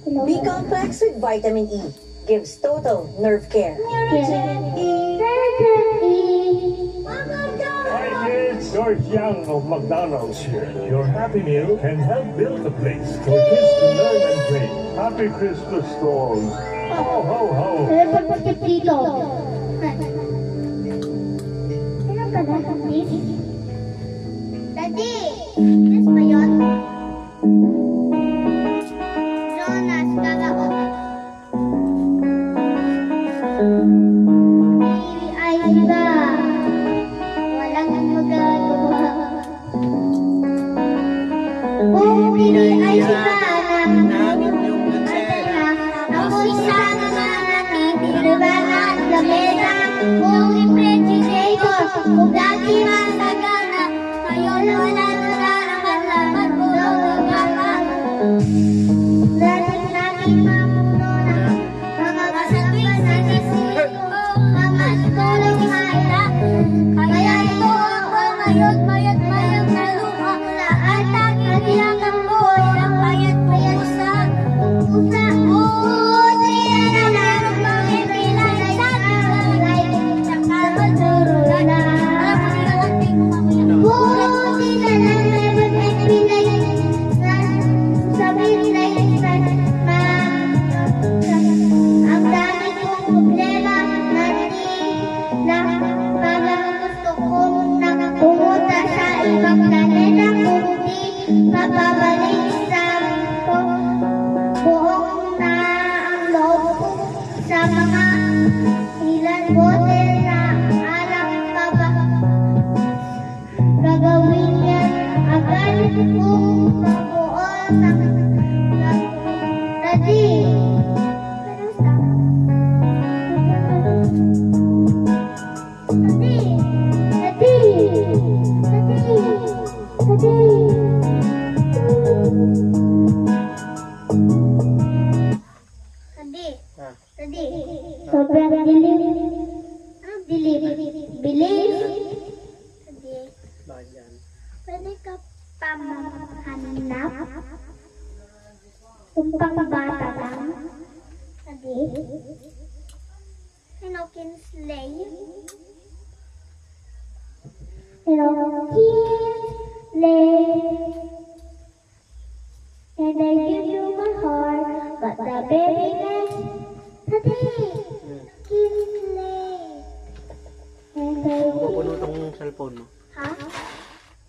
B-complex with vitamin E gives total nerve care. Hi kids, George Young of McDonald's here. Your Happy Meal can help build a place for kids to learn and play. Happy Christmas to all. Ho, ho, ho. Dito. Ano ka na, please? Daddy! Yes ba yun? Jonas, kakaot. Ay, iba. Walang magagawa. Kung hindi ay iba namin yung matera, ako isang natitirahan sa mesa. Kung i-refrigerator, kung dati masagana, ngayon wala nararamdaman ko ang gama. Dahil natin mamuno na mga kasabay sa sisyo, mga skolong maila. Kaya ito ako ngayon, mayat-mayat na luha. At ang kailangan ko ay ang payat-payat sa pusa. Siya na larong mga bilang sa bilang sa kamaduro na. Buti na lang meron ay pinay sa bilay sa ang dami kong problema na parang gusto kong pumunta sa ibang planeta kung di mababalik sa buong na ang loob ko sa mga ilan bote na alam pa ba gagawin yan agad kung mabuo ng Daddy! Daddy! Daddy! Daddy! Daddy! Daddy! Daddy! Sobrang dilim. Anong dilim? Bilis? Daddy? Pwede ka pa maghanap? Kung pang-bata lang? Daddy? Hello, Kinsley? Hello, Kinsley?